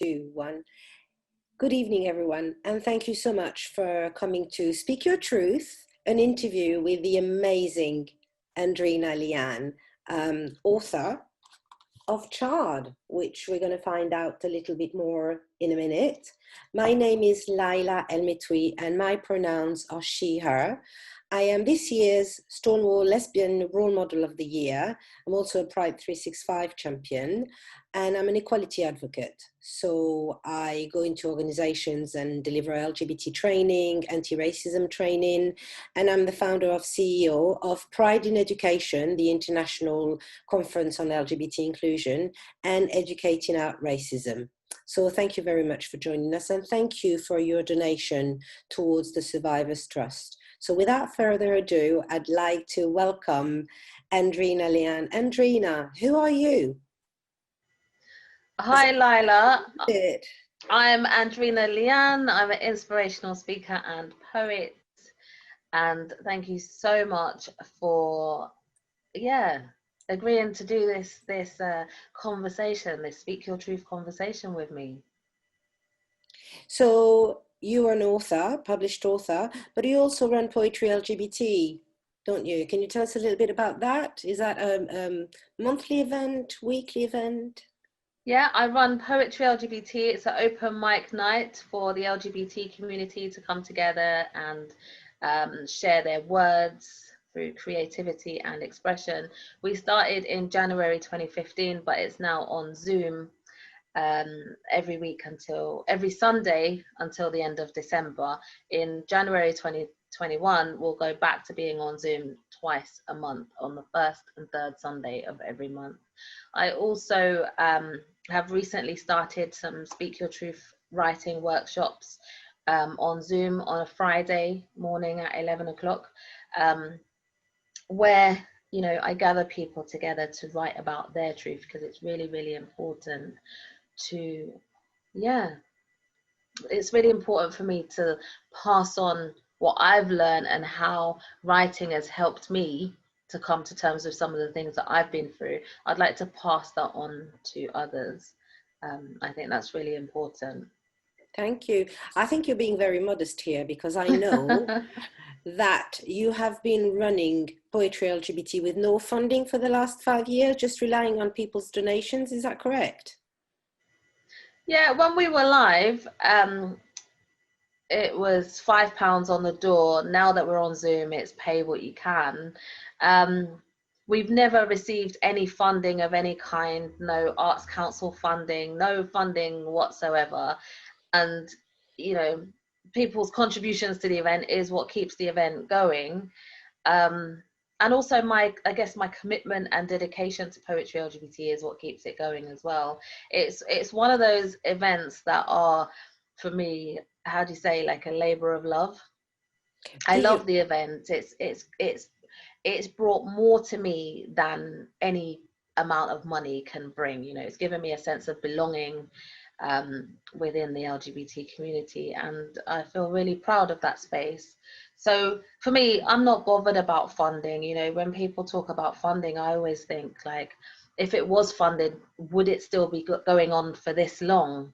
two, one. Good evening, everyone, and thank you so much for coming to Speak Your Truth, an interview with the amazing Andreena Leeanne, author of Charred, which we're going to find out a little bit more in a minute. My name is Laila El-Metoui, and my pronouns are she, her. I am this year's Stonewall Lesbian Role Model of the Year. I'm also a Pride 365 champion, and I'm an equality advocate. So I go into organizations and deliver LGBT training, anti-racism training, and I'm the founder of CEO of Pride in Education, the international conference on LGBT inclusion, and Educating Out Racism. So thank you very much for joining us, and thank you for your donation towards the Survivors Trust. So without further ado, I'd like to welcome Andreena Leeanne. Andreena, who are you? Hi, Laila. I'm Andreena Leeanne. I'm an inspirational speaker and poet. And thank you so much for, agreeing to do this conversation, this Speak Your Truth conversation with me. So you are an author, published author, but you also run Poetry LGBT, don't you? Can you tell us a little bit about that? Is that a monthly event, weekly event? Yeah, I run Poetry LGBT. It's an open mic night for the LGBT community to come together and share their words through creativity and expression. We started in January 2015, but it's now on Zoom every Sunday until the end of December. In January 2021, we'll go back to being on Zoom twice a month on the first and third Sunday of every month. I also have recently started some Speak Your Truth writing workshops on Zoom on a Friday morning at 11 o'clock, where I gather people together to write about their truth, because it's really, really important to, it's really important for me to pass on what I've learned and how writing has helped me to come to terms with some of the things that I've been through. I'd like to pass that on to others. I think that's really important. Thank you. I think you're being very modest here, because I know that you have been running Poetry LGBT with no funding for the last 5 years, just relying on people's donations. Is that correct? Yeah, when we were live, it was £5 on the door. Now that we're on Zoom, it's pay what you can. We've never received any funding of any kind, no Arts Council funding, no funding whatsoever. And, people's contributions to the event is what keeps the event going. And also my commitment and dedication to Poetry LGBT is what keeps it going as well. It's one of those events that are, for me, how do you say, like a labor of love. I love the event. It's brought more to me than any amount of money can bring. It's given me a sense of belonging within the LGBT community, and I feel really proud of that space. So for me, I'm not bothered about funding. When people talk about funding, I always think, like, if it was funded, would it still be going on for this long?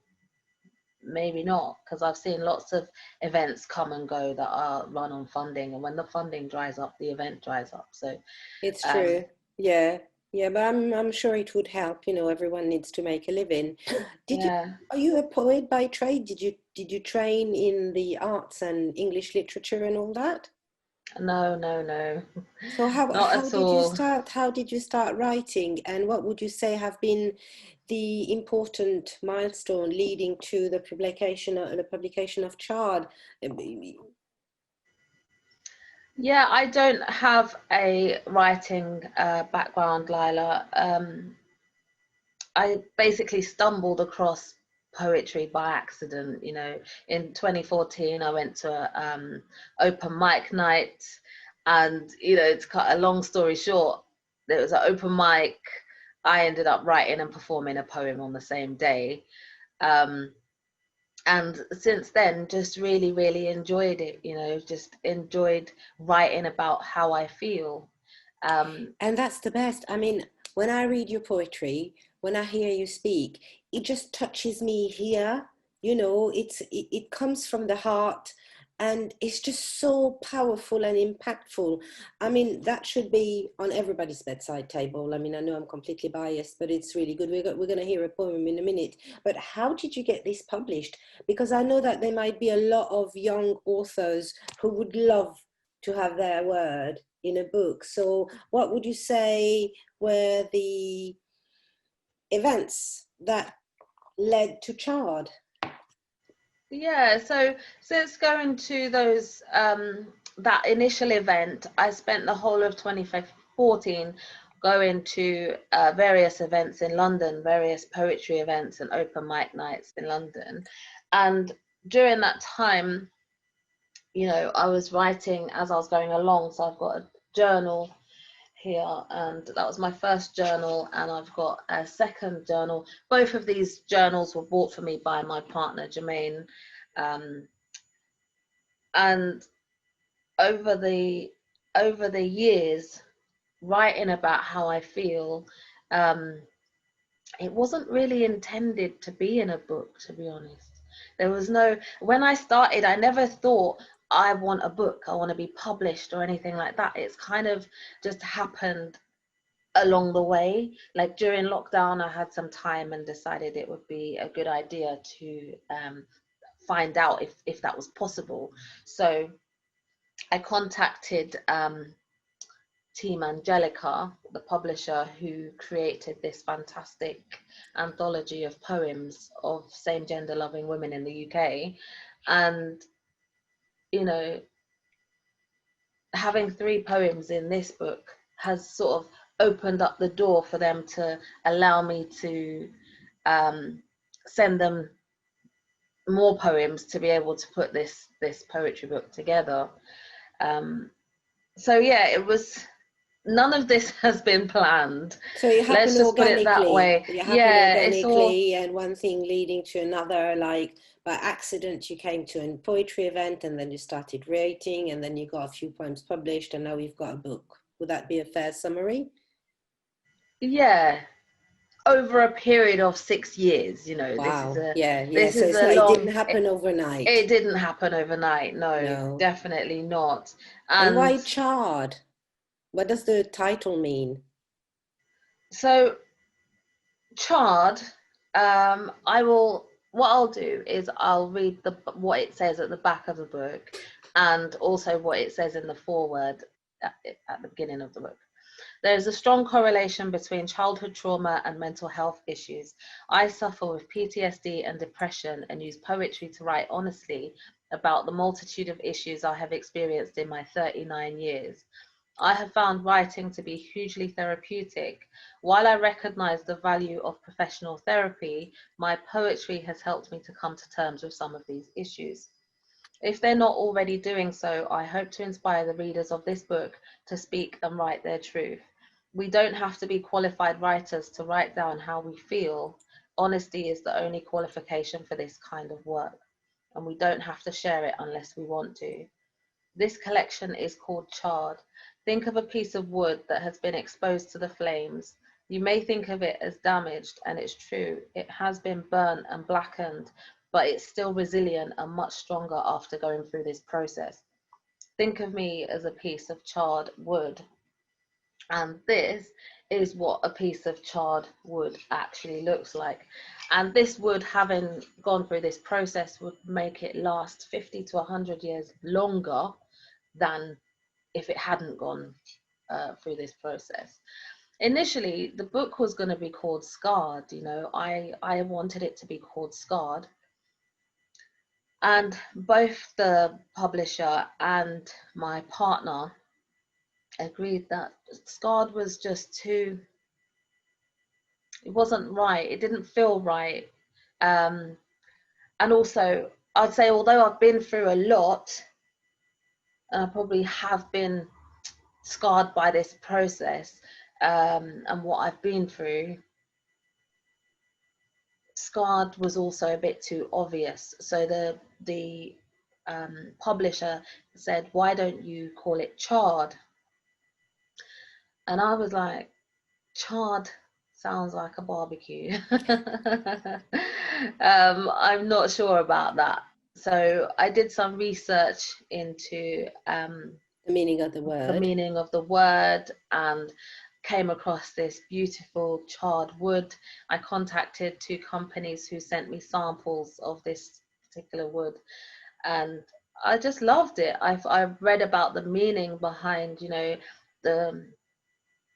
Maybe not, because I've seen lots of events come and go that are run on funding, and when the funding dries up, the event dries up. So it's true. But I'm sure it would help. Everyone needs to make a living. Are you a poet by trade? Did you train in the arts and English literature and all that? No. So how did you start writing, and what would you say have been the important milestone leading to the publication of Charred? Yeah, I don't have a writing background, Laila. I basically stumbled across poetry by accident. In 2014, I went to open mic night, and to cut a long story short, there was an open mic. I ended up writing and performing a poem on the same day. And since then, just really, really enjoyed it, just enjoyed writing about how I feel. And that's the best. I mean, when I read your poetry, when I hear you speak, it just touches me here. You know, it comes from the heart, and it's just so powerful and impactful. I mean, that should be on everybody's bedside table. I mean, I know I'm completely biased, but it's really good. We're going to hear a poem in a minute. But how did you get this published? Because I know that there might be a lot of young authors who would love to have their word in a book. So what would you say were the events that led to Charred? Yeah, so since going to those that initial event, I spent the whole of 2014 going to various events in London, various poetry events and open mic nights in London. And during that time, you know, I was writing as I was going along. So I've got a journal here, and that was my first journal, and I've got a second journal. Both of these journals were bought for me by my partner Jermaine, and over the years, writing about how I feel, it wasn't really intended to be in a book, to be honest. There was no, when I started, I never thought I want a book, I want to be published or anything like that. It's kind of just happened along the way. Like during lockdown, I had some time and decided it would be a good idea to find out if that was possible. So I contacted Team Angelica, the publisher who created this fantastic anthology of poems of same gender loving women in the UK. And, you know, having 3 poems in this book has sort of opened up the door for them to allow me to send them more poems to be able to put this poetry book together. So yeah, it was, none of this has been planned. So it Let's happened just put it that organically. way. It happened Yeah, it's all, organically, and one thing leading to another. Like by accident, you came to a poetry event, and then you started writing, and then you got a few poems published, and now we've got a book. Would that be a fair summary? yeah, over a period of 6 years. You know, Wow. Yeah, yeah. this So is it's a not. It long. didn't happen overnight. It didn't happen overnight. No, No. definitely not. And And why charred? What does the title mean? so Charred, I will, what I'll do is I'll read what it says at the back of the book, and also what it says in the foreword at the beginning of the book. There is a strong correlation between childhood trauma and mental health issues. I suffer with PTSD and depression and use poetry to write honestly about the multitude of issues I have experienced in my 39 years. I have found writing to be hugely therapeutic. While I recognize the value of professional therapy, my poetry has helped me to come to terms with some of these issues. If they're not already doing so, I hope to inspire the readers of this book to speak and write their truth. We don't have to be qualified writers to write down how we feel. Honesty is the only qualification for this kind of work, and we don't have to share it unless we want to. This collection is called Charred. Think of a piece of wood that has been exposed to the flames. You may think of it as damaged, and it's true. It has been burnt and blackened, but it's still resilient and much stronger after going through this process. Think of me as a piece of charred wood. And this is what a piece of charred wood actually looks like. And this wood, having gone through this process, would make it last 50 to 100 years longer than if it hadn't gone through this process. Initially, the book was going to be called Scarred. You know, I wanted it to be called Scarred. And both the publisher and my partner agreed that Scarred was just too, it wasn't right. It didn't feel right. And also, I'd say, although I've been through a lot, and I probably have been scarred by this process and what I've been through, scarred was also a bit too obvious. So the publisher said, "Why don't you call it Charred?" And I was like, "Charred Sounds like a barbecue. I'm not sure about that. So I did some research into The meaning of the the word. meaning of the word and came across this beautiful charred wood. I contacted 2 companies who sent me samples of this particular wood, and I just loved it. I've read about the meaning behind, the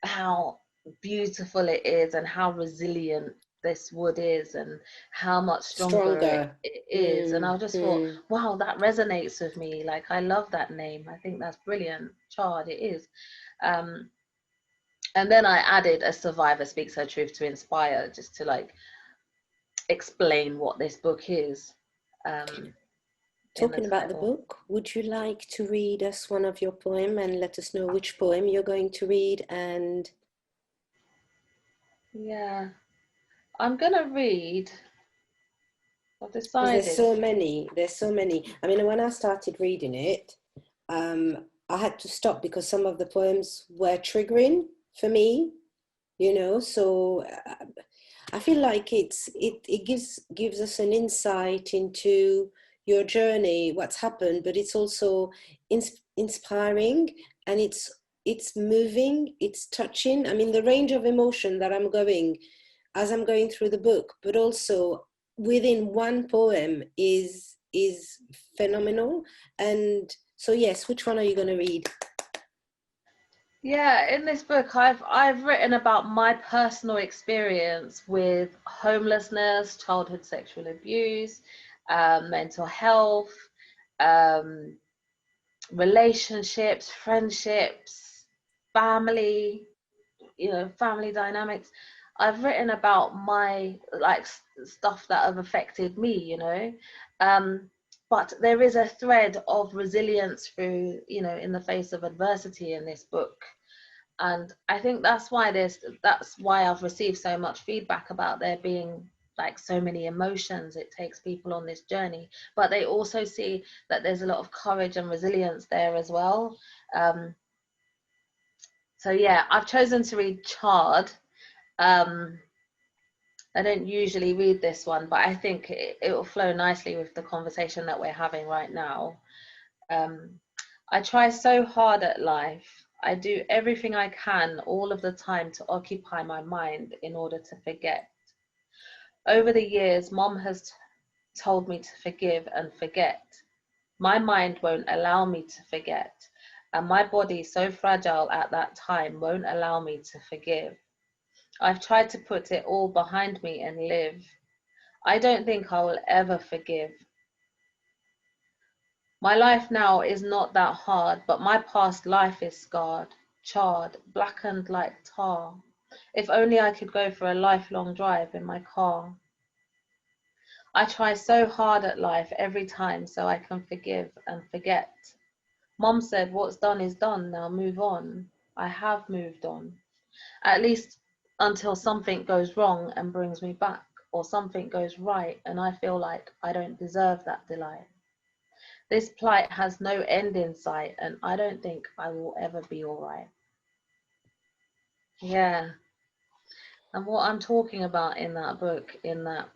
how beautiful it is and how resilient this wood is and how much stronger Stronger. it is. And I just thought, Mm. wow, that resonates with me. Like, I love that name. I think that's brilliant. Charred, it is. Um, and then I added a survivor speaks her truth to inspire, just to like explain what this book is. In the Talking about the title. book, would you like to read us one of your poem and let us know which poem you're going to read? And Yeah, I'm gonna read. I've because there's decided. so many, there's so many. I mean, when I started reading it, I had to stop because some of the poems were triggering for me, so I feel like it gives us an insight into your journey, what's happened, but it's also inspiring, and it's moving, it's touching. I mean, the range of emotion that I'm going as I'm going through the book, but also within one poem is phenomenal. And so yes, which one are you going to read? Yeah, in this book, I've written about my personal experience with homelessness, childhood sexual abuse, mental health, um, relationships, friendships, family, family dynamics. I've written about my like stuff that have affected me, um, but there is a thread of resilience through, in the face of adversity in this book. And I think that's why I've received so much feedback about there being like so many emotions it takes people on this journey, but they also see that there's a lot of courage and resilience there as well. um, so yeah, I've chosen to read Charred. um, I don't usually read this one, but I think it will flow nicely with the conversation that we're having right now. um, I try so hard at life. I do everything I can all of the time to occupy my mind in order to forget. Over the years, Mom has told me to forgive and forget. My mind won't allow me to forget, and my body, so fragile at that time, won't allow me to forgive. I've tried to put it all behind me and live. I don't think I will ever forgive. My life now is not that hard, but my past life is scarred, charred, blackened like tar. If only I could go for a lifelong drive in my car. I try so hard at life every time so I can forgive and forget. Mom said, what's done is done, now move on. I have moved on. At least until something goes wrong and brings me back, or something goes right and I feel like I don't deserve that delight. This plight has no end in sight, and I don't think I will ever be all right. Yeah. And what I'm talking about in that book, in that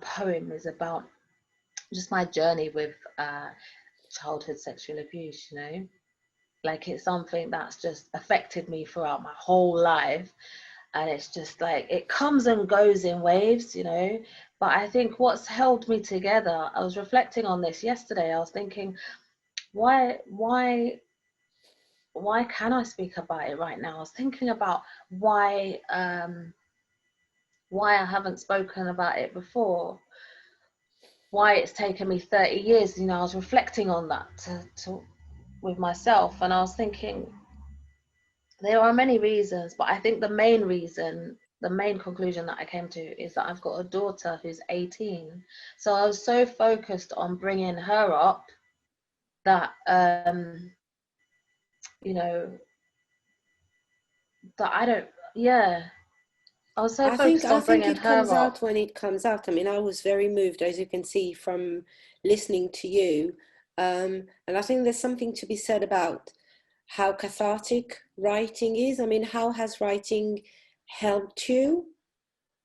poem, is about just my journey with childhood sexual abuse, Like, it's something that's just affected me throughout my whole life. And it's just like it comes and goes in waves, But I think what's held me together, I was reflecting on this yesterday. I was thinking, why can I speak about it right now? I was thinking about why I haven't spoken about it before, why it's taken me 30 years. I was reflecting on that with myself, and I was thinking there are many reasons, but I think the main conclusion that I came to is that I've got a daughter who's 18. So I was so focused on bringing her up that you know that I don't yeah I was so I think focused I on think bringing it her comes up. out when it comes out. I mean, I was very moved, as you can see from listening to you. And I think there's something to be said about how cathartic writing is. I mean, how has writing helped you?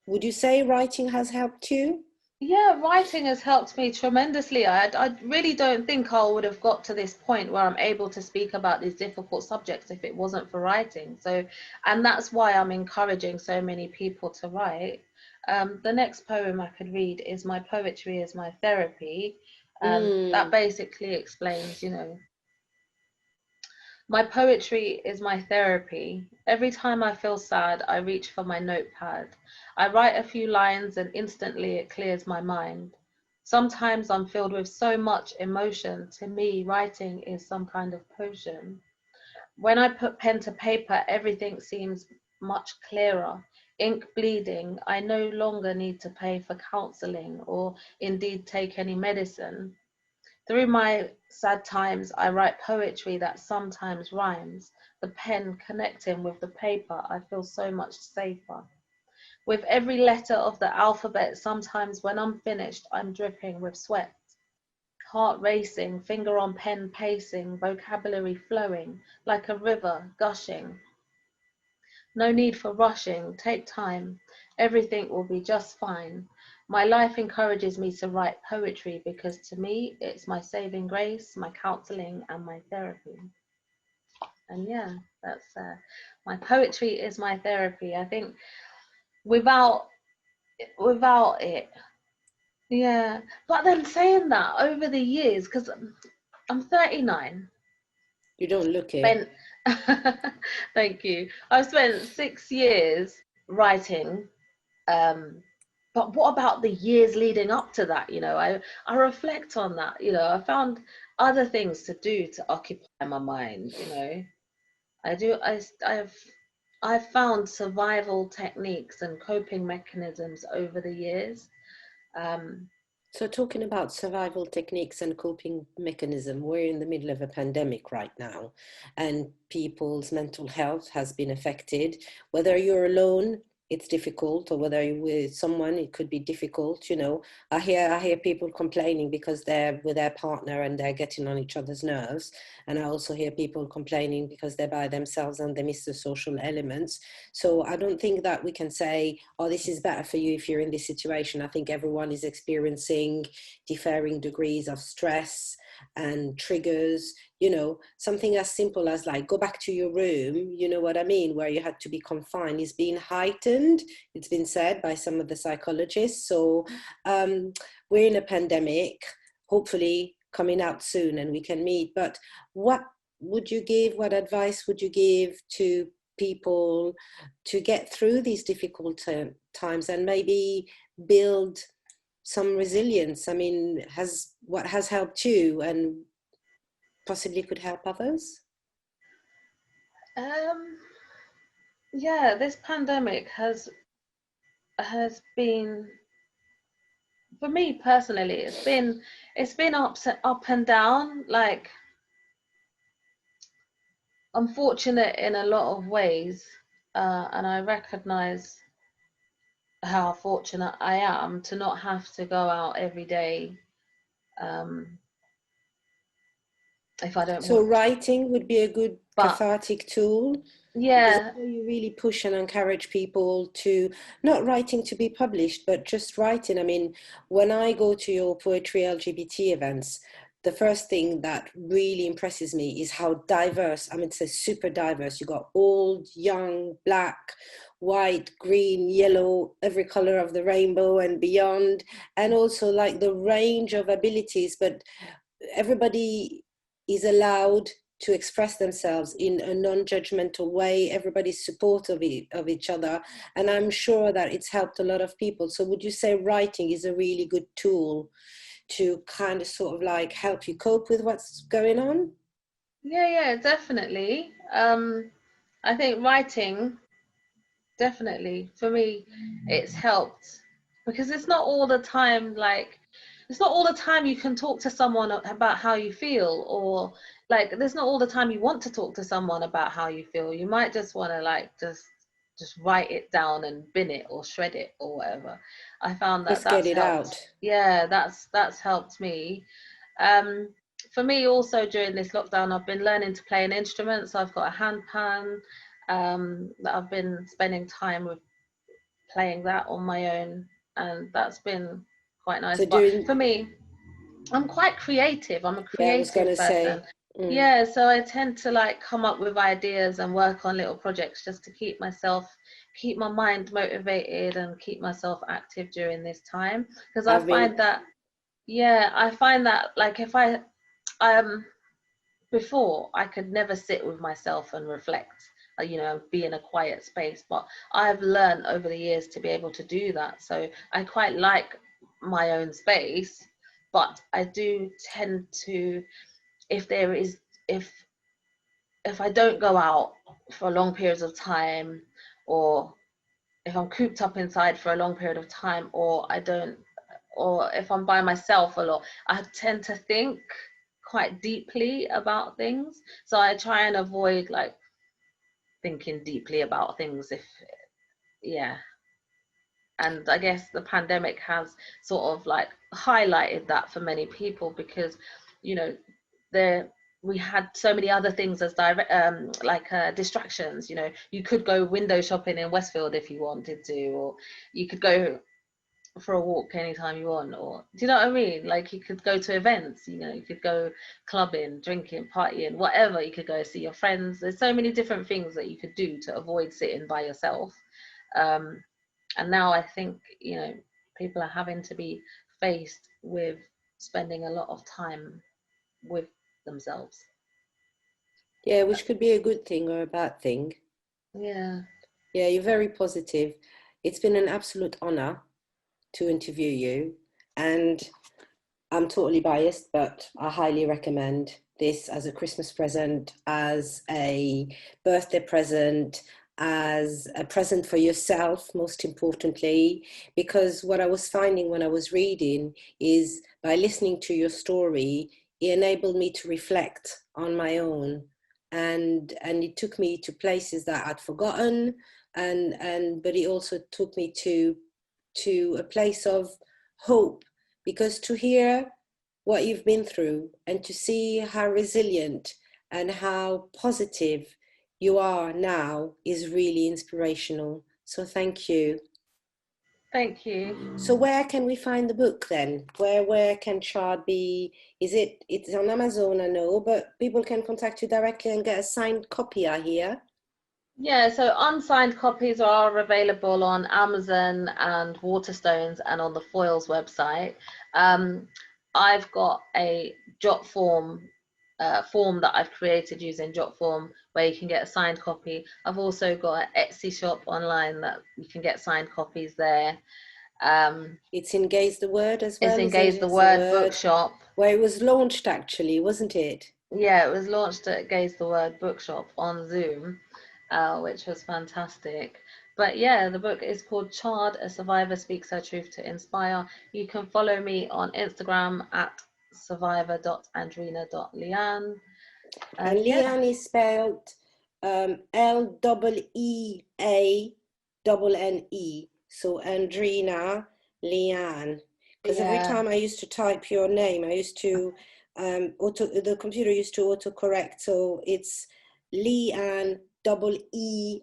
Would you say writing has helped you? Yeah, writing has helped me tremendously. I really don't think I would have got to this point where I'm able to speak about these difficult subjects if it wasn't for writing. So, and that's why I'm encouraging so many people to write. The next poem I could read is My Poetry is My Therapy. That Mm. basically explains, you know, my poetry is my therapy. Every time I feel sad, I reach for my notepad. I write a few lines and instantly it clears my mind. Sometimes I'm filled with so much emotion. To me, writing is some kind of potion. When I put pen to paper, everything seems much clearer. Ink bleeding, I no longer need to pay for counseling or indeed take any medicine. Through my sad times, I write poetry that sometimes rhymes. The pen connecting with the paper, I feel so much safer. With every letter of the alphabet, sometimes when I'm finished, I'm dripping with sweat. Heart racing, finger on pen pacing, vocabulary flowing, like a river gushing. No need for rushing, take time. Everything will be just fine. My life encourages me to write poetry because to me, it's my saving grace, my counseling, and my therapy. And yeah, that's my poetry is my therapy. I think without without it, yeah. But then saying that over the years, because I'm 39, You don't look it. spent thank you. I've spent 6 years writing. But what about the years leading up to that? You know, I reflect on that. You know, I found other things to do to occupy my mind. You know, I do. I've found survival techniques and coping mechanisms over the years. Um, So, talking about survival techniques and coping mechanism, we're in the middle of a pandemic right now, and people's mental health has been affected. Whether you're alone, it's difficult, or whether you're with someone, it could be difficult. You know, I hear people complaining because they're with their partner and they're getting on each other's nerves, and I also hear people complaining because they're by themselves and they miss the social elements. So I don't think that we can say, oh, this is better for you if you're in this situation. I think everyone is experiencing differing degrees of stress and triggers. You know, something as simple as like go back to your room, you know what I mean, where you had to be confined is being heightened. It's been said by some of the psychologists. So we're in a pandemic, hopefully coming out soon and we can meet. But what what advice would you give to people to get through these difficult times and maybe build some resilience? I mean, what has helped you and possibly could help others? um, yeah, this pandemic has been, for me personally, it's been up and down. Like, unfortunate in a lot of ways, and I recognize how fortunate I am to not have to go out every day, um, if I don't So want to. writing would be a good But cathartic tool, because yeah, I know you really push and encourage people to not writing to be published, but just writing. I mean, when I go to your poetry LGBT events, the first thing that really impresses me is how diverse. I mean, it's a super diverse. You got old, young, black, white, green, yellow, every color of the rainbow and beyond, and also like the range of abilities. But everybody is allowed to express themselves in a non-judgmental way. Everybody's supportive of each other, and I'm sure that it's helped a lot of people. So would you say writing is a really good tool to kind of sort of like help you cope with what's going on? yeah, definitely. I think writing, definitely, for me, it's helped because it's not all the time like it's not all the time you can talk to someone about how you feel, or like there's not all the time you want to talk to someone about how you feel. You might just want to like just write it down and bin it or shred it or whatever. I found that Just get that's it helped. out. Yeah, that's helped me. Um, for me also during this lockdown, I've been learning to play an instrument. So I've got a handpan. that I've been spending time with playing that on my own, and that's been quite nice. So But doing, for me, I'm quite creative. I'm a yeah, I was creative gonna person. say, mm, Yeah, so I tend to like come up with ideas and work on little projects just to keep my mind motivated and keep myself active during this time. Because I I've been, find that, yeah, I find that like if um, before I could never sit with myself and reflect, be in a quiet space. But I've learned over the years to be able to do that. So I quite like my own space, but I do tend to, if there is, if if I don't go out for long periods of time, or if I'm cooped up inside for a long period of time, or if I'm by myself a lot, I tend to think quite deeply about things. So I try and avoid like thinking deeply about things if, yeah. And I guess the pandemic has sort of like highlighted that for many people, because, you know, there we had so many other things as distractions. You could go window shopping in Westfield if you wanted to, or you could go for a walk anytime you want, or do you know what I mean? Like you could go to events, you could go clubbing, drinking, partying, whatever. You could go see your friends. There's so many different things that you could do to avoid sitting by yourself. um, and now I think people are having to be faced with spending a lot of time with themselves. yeah, which could be a good thing or a bad thing. Yeah. Yeah, you're very positive. It's been an absolute honor to interview you, and I'm totally biased, but I highly recommend this as a Christmas present, as a birthday present, as a present for yourself, most importantly, because what I was finding when I was reading is by listening to your story, it enabled me to reflect on my own. And it took me to places that I'd forgotten, and but it also took me to a place of hope, because to hear what you've been through and to see how resilient and how positive you are now is really inspirational. So thank you. Thank you. So where can we find the book then? Where can Charred be? It's on Amazon, I know, but people can contact you directly and get a signed copy, I hear. Yeah, so unsigned copies are available on Amazon and Waterstones and on the Foils website. Um, I've got a Jot form that I've created using Jot form where you can get a signed copy. I've also got an Etsy shop online that you can get signed copies there. It's in Gaze the Word as It's well, in isn't Gaze it? the It's the Word Word, bookshop. where it was launched actually, wasn't it? Yeah, it was launched at Gaze the Word bookshop on Zoom, which was fantastic. But yeah, the book is called Charred, A Survivor Speaks Her Truth to Inspire. You can follow me on Instagram at survivor.andreena.leeanne. And And yeah, Leanne is spelled Leeanne. So Andreena Leeanne. Because every yeah, time I used to type your name, I used to the computer used to autocorrect. So it's Leanne Eane.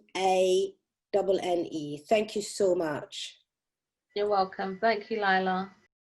Thank you so much. you're welcome. Thank you, Laila.